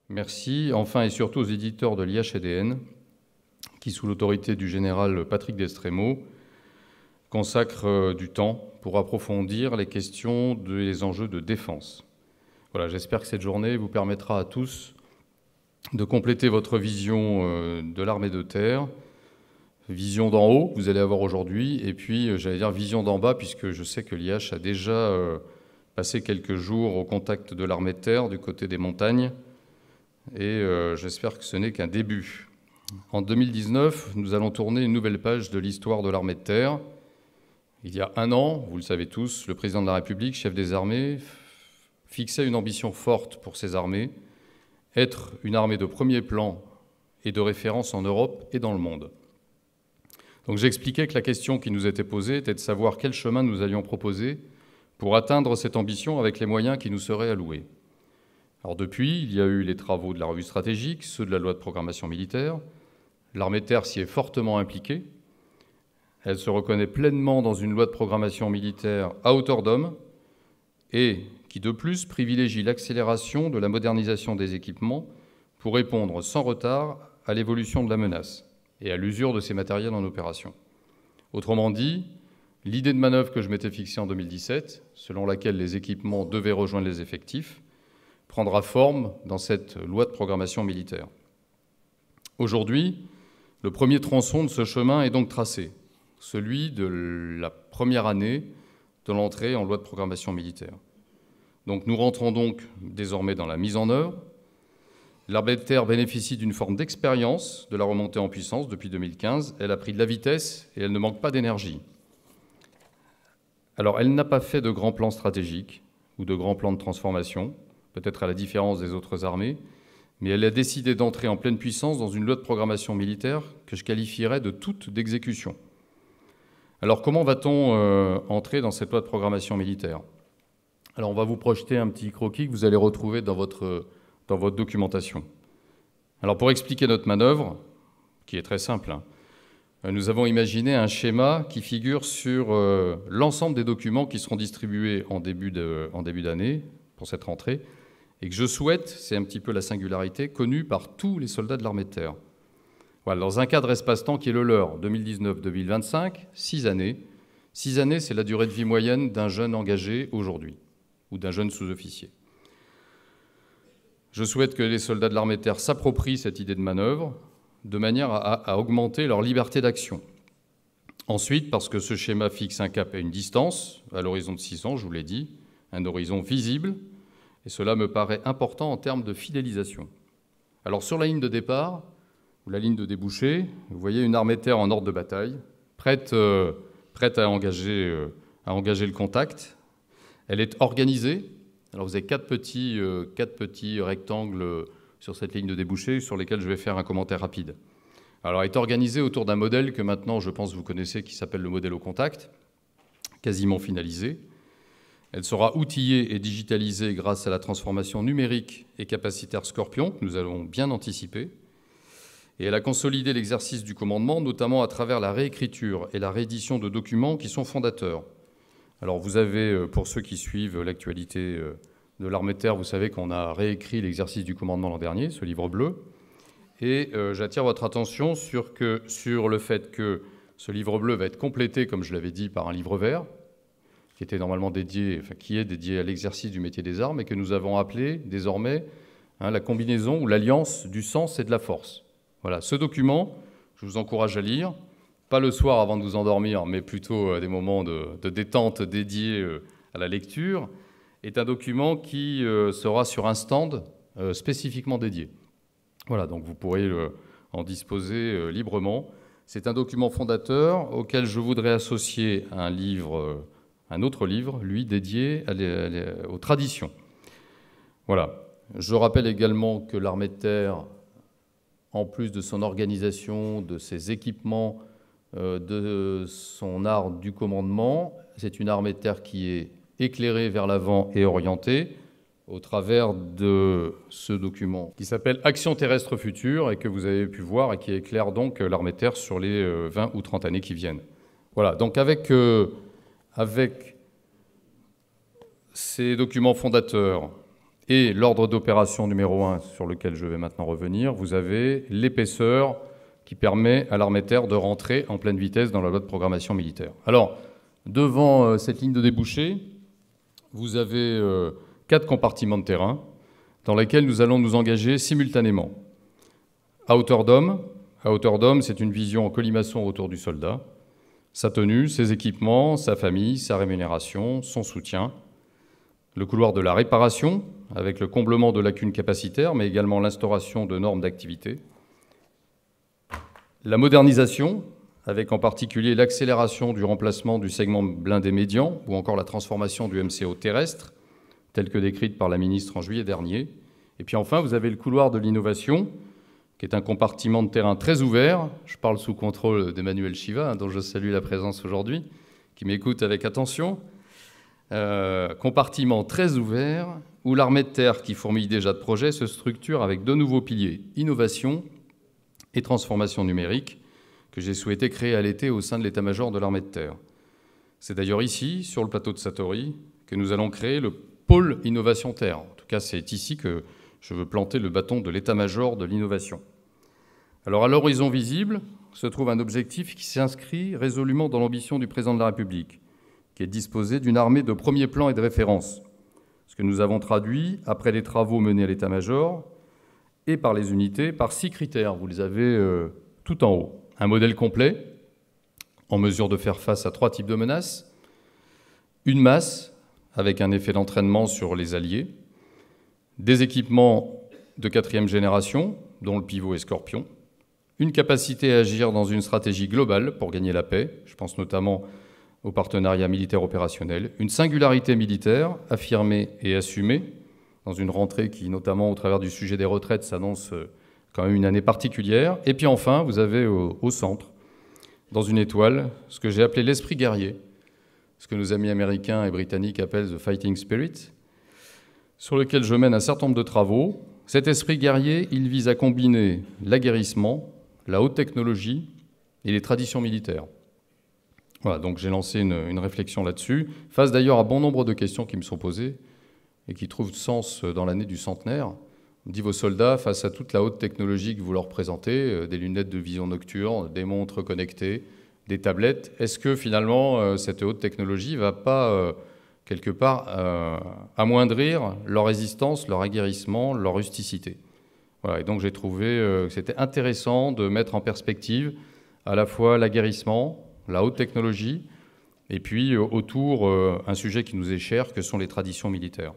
Merci enfin et surtout aux éditeurs de l'IHEDN qui, sous l'autorité du général Patrick Destremo, consacrent du temps pour approfondir les questions des enjeux de défense. Voilà, j'espère que cette journée vous permettra à tous de compléter votre vision de l'armée de terre, vision d'en haut que vous allez avoir aujourd'hui, et puis, j'allais dire, vision d'en bas, puisque je sais que l'IH a déjà passé quelques jours au contact de l'armée de terre du côté des montagnes, et j'espère que ce n'est qu'un début. En 2019, nous allons tourner une nouvelle page de l'histoire de l'armée de terre. Il y a un an, vous le savez tous, le président de la République, chef des armées, fixait une ambition forte pour ces armées, être une armée de premier plan et de référence en Europe et dans le monde. Donc j'expliquais que la question qui nous était posée était de savoir quel chemin nous allions proposer pour atteindre cette ambition avec les moyens qui nous seraient alloués. Alors depuis, il y a eu les travaux de la revue stratégique, ceux de la loi de programmation militaire. L'armée de terre s'y est fortement impliquée. Elle se reconnaît pleinement dans une loi de programmation militaire à hauteur d'homme et qui, de plus, privilégie l'accélération de la modernisation des équipements pour répondre sans retard à l'évolution de la menace et à l'usure de ces matériels en opération. Autrement dit, l'idée de manœuvre que je m'étais fixée en 2017, selon laquelle les équipements devaient rejoindre les effectifs, prendra forme dans cette loi de programmation militaire. Aujourd'hui, le premier tronçon de ce chemin est donc tracé, celui de la première année de l'entrée en loi de programmation militaire. Donc nous rentrons donc désormais dans la mise en œuvre. L'armée de terre bénéficie d'une forme d'expérience de la remontée en puissance depuis 2015. Elle a pris de la vitesse et elle ne manque pas d'énergie. Alors elle n'a pas fait de grands plans stratégiques ou de grands plans de transformation, peut-être à la différence des autres armées, mais elle a décidé d'entrer en pleine puissance dans une loi de programmation militaire que je qualifierais de toute d'exécution. Alors comment va-t-on entrer dans cette loi de programmation militaire ? Alors on va vous projeter un petit croquis que vous allez retrouver dans votre documentation. Alors pour expliquer notre manœuvre, qui est très simple, nous avons imaginé un schéma qui figure sur l'ensemble des documents qui seront distribués en début d'année pour cette rentrée, et que je souhaite, c'est un petit peu la singularité, connue par tous les soldats de l'armée de terre. Voilà, dans un cadre espace-temps qui est le leur, 2019-2025, 6 années. 6 années, c'est la durée de vie moyenne d'un jeune engagé aujourd'hui, ou d'un jeune sous-officier. Je souhaite que les soldats de l'armée de terre s'approprient cette idée de manœuvre, de manière à augmenter leur liberté d'action. Ensuite, parce que ce schéma fixe un cap à une distance, à l'horizon de 6 ans, je vous l'ai dit, un horizon visible, et cela me paraît important en termes de fidélisation. Alors sur la ligne de départ, ou la ligne de débouché, vous voyez une armée de terre en ordre de bataille, prête à engager le contact. Elle est organisée. Alors vous avez quatre petits rectangles sur cette ligne de débouché sur lesquels je vais faire un commentaire rapide. Alors elle est organisée autour d'un modèle que maintenant, je pense, vous connaissez, qui s'appelle le modèle au contact, quasiment finalisé. Elle sera outillée et digitalisée grâce à la transformation numérique et capacitaire Scorpion, que nous allons bien anticiper. Et elle a consolidé l'exercice du commandement, notamment à travers la réécriture et la réédition de documents qui sont fondateurs. Alors vous avez, pour ceux qui suivent l'actualité de l'armée de terre, vous savez qu'on a réécrit l'exercice du commandement l'an dernier, ce livre bleu. Et j'attire votre attention sur le fait que ce livre bleu va être complété, comme je l'avais dit, par un livre vert, qui est dédié à l'exercice du métier des armes et que nous avons appelé désormais la combinaison ou l'alliance du sens et de la force. Voilà, ce document, je vous encourage à lire, pas le soir avant de vous endormir, mais plutôt à des moments de détente dédiés à la lecture, est un document qui sera sur un stand spécifiquement dédié. Voilà, donc vous pourrez en disposer librement. C'est un document fondateur auquel je voudrais associer un autre livre, lui, dédié aux traditions. Voilà. Je rappelle également que l'armée de terre, en plus de son organisation, de ses équipements, de son art du commandement, c'est une armée de terre qui est éclairée vers l'avant et orientée au travers de ce document qui s'appelle « Action terrestre future » et que vous avez pu voir et qui éclaire donc l'armée de terre sur les 20 ou 30 années qui viennent. Voilà, donc avec ces documents fondateurs Et l'ordre d'opération numéro 1, sur lequel je vais maintenant revenir, vous avez l'épaisseur qui permet à l'armée de terre de rentrer en pleine vitesse dans la loi de programmation militaire. Alors, devant cette ligne de débouché, vous avez 4 compartiments de terrain dans lesquels nous allons nous engager simultanément. À hauteur d'homme, c'est une vision en colimaçon autour du soldat, sa tenue, ses équipements, sa famille, sa rémunération, son soutien. Le couloir de la réparation, avec le comblement de lacunes capacitaires, mais également l'instauration de normes d'activité. La modernisation, avec en particulier l'accélération du remplacement du segment blindé médian, ou encore la transformation du MCO terrestre, telle que décrite par la ministre en juillet dernier. Et puis enfin, vous avez le couloir de l'innovation, qui est un compartiment de terrain très ouvert. Je parle sous contrôle d'Emmanuel Chiva, dont je salue la présence aujourd'hui, qui m'écoute avec attention. Compartiment très ouvert, où l'armée de terre, qui fourmille déjà de projets, se structure avec 2 nouveaux piliers, innovation et transformation numérique, que j'ai souhaité créer à l'été au sein de l'état-major de l'armée de terre. C'est d'ailleurs ici, sur le plateau de Satory, que nous allons créer le pôle innovation terre. En tout cas, c'est ici que je veux planter le bâton de l'état-major de l'innovation. Alors, à l'horizon visible se trouve un objectif qui s'inscrit résolument dans l'ambition du président de la République, qui est de disposer d'une armée de premier plan et de référence, ce que nous avons traduit, après les travaux menés à l'état-major et par les unités, par 6 critères. Vous les avez tout en haut. Un modèle complet, en mesure de faire face à 3 types de menaces, une masse, avec un effet d'entraînement sur les alliés, des équipements de 4e génération, dont le pivot et Scorpion, une capacité à agir dans une stratégie globale pour gagner la paix, je pense notamment au partenariat militaire opérationnel, une singularité militaire affirmée et assumée, dans une rentrée qui, notamment au travers du sujet des retraites, s'annonce quand même une année particulière. Et puis enfin, vous avez au centre, dans une étoile, ce que j'ai appelé l'esprit guerrier, ce que nos amis américains et britanniques appellent the fighting spirit, sur lequel je mène un certain nombre de travaux. Cet esprit guerrier, il vise à combiner l'aguerrissement, la haute technologie et les traditions militaires. Voilà, donc j'ai lancé une réflexion là-dessus, face d'ailleurs à bon nombre de questions qui me sont posées et qui trouvent sens dans l'année du centenaire. On dit vos soldats, face à toute la haute technologie que vous leur présentez, des lunettes de vision nocturne, des montres connectées, des tablettes, est-ce que finalement cette haute technologie ne va pas quelque part amoindrir leur résistance, leur aguerrissement, leur rusticité? Voilà, et donc j'ai trouvé que c'était intéressant de mettre en perspective à la fois l'aguerrissement, la haute technologie, et puis autour un sujet qui nous est cher, que sont les traditions militaires.